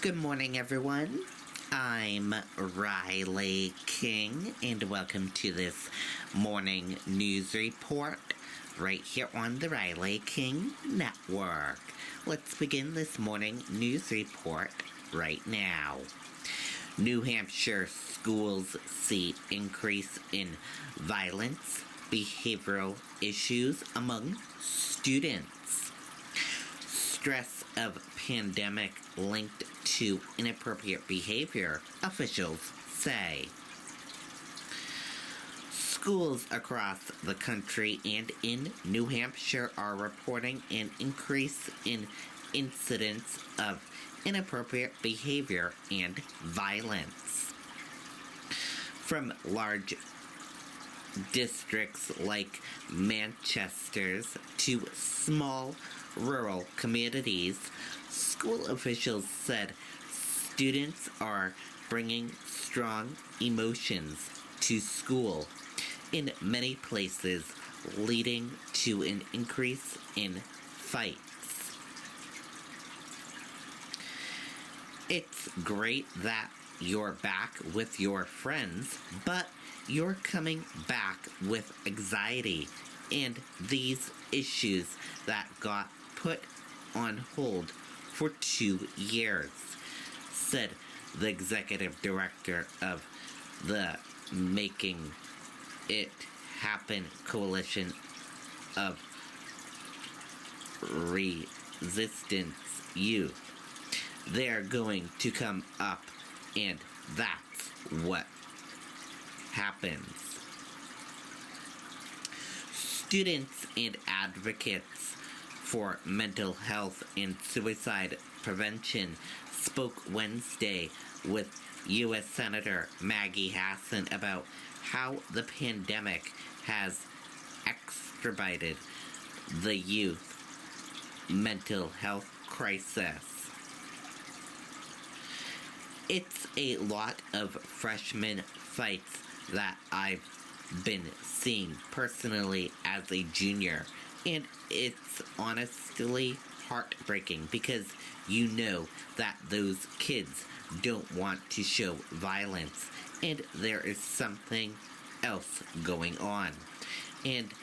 Good morning, everyone. I'm Riley King, and welcome to this morning news report right here on the Riley King Network. Let's begin this morning news report right now. New Hampshire schools see increase in violence, behavioral issues among students. Stress of pandemic linked to inappropriate behavior, officials say. Schools across the country and in New Hampshire are reporting an increase in incidents of inappropriate behavior and violence. From large districts like Manchester's to small rural communities, school officials said students are bringing strong emotions to school in many places, leading to an increase in fights. It's great that you're back with your friends, but you're coming back with anxiety and these issues that got put on hold for 2 years, said the executive director of the Making It Happen Coalition of Resistance Youth. They're going to come up, and that's what happens. Students and advocates for mental health and suicide prevention spoke Wednesday with U.S. Senator Maggie Hassan about how the pandemic has exacerbated the youth mental health crisis. It's a lot of freshman fights that I've been seeing personally as a junior, and it's honestly heartbreaking because you know that those kids don't want to show violence and there is something else going on, and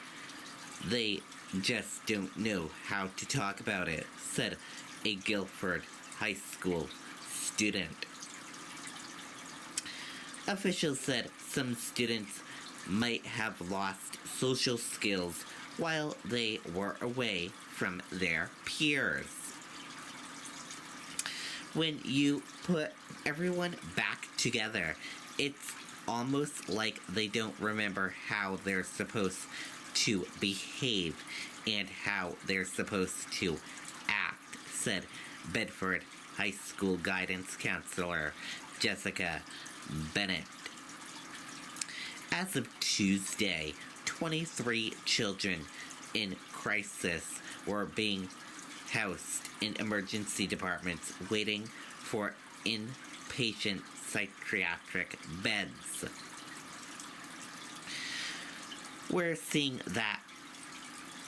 they just don't know how to talk about it, said a Guilford High School student. Officials said some students might have lost social skills while they were away from their peers. When you put everyone back together, it's almost like they don't remember how they're supposed to behave and how they're supposed to act, said Bedford High School guidance counselor Jessica Bennett. As of Tuesday, 23 children in crisis were being housed in emergency departments waiting for inpatient psychiatric beds. We're seeing that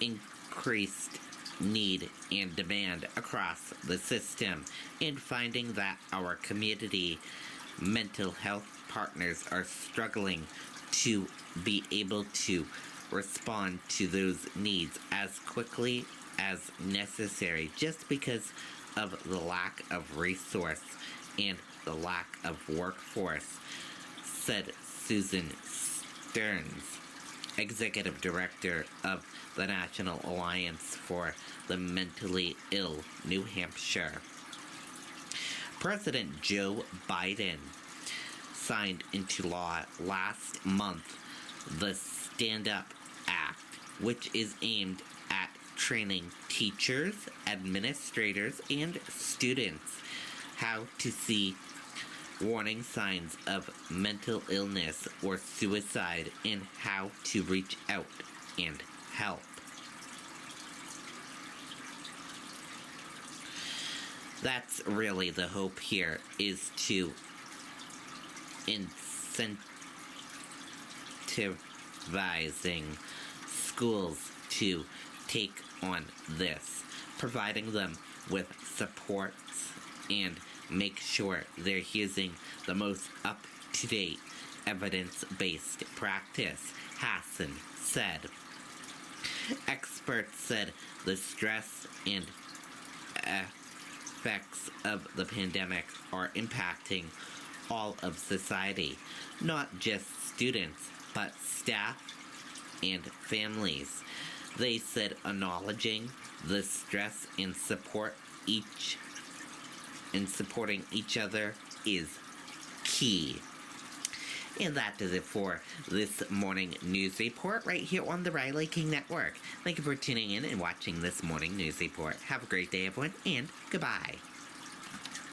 increased need and demand across the system and finding that our community mental health partners are struggling to be able to respond to those needs as quickly as necessary just because of the lack of resource and the lack of workforce, said Susan Stearns, executive director of the National Alliance for the Mentally Ill, New Hampshire. President Joe Biden signed into law last month the Stand Up Act, which is aimed at training teachers, administrators, and students how to see warning signs of mental illness or suicide and how to reach out and help. That's really the hope here, is to incentivizing schools to take on this, providing them with supports and make sure they're using the most up-to-date evidence-based practice, Hassan said. Experts said the stress and effects of the pandemic are impacting all of society, not just students, but staff and families. They said acknowledging the stress and supporting each other is key. And that does it for this morning news report right here on the Riley King Network. Thank you for tuning in and watching this morning news report. Have a great day, everyone, and goodbye.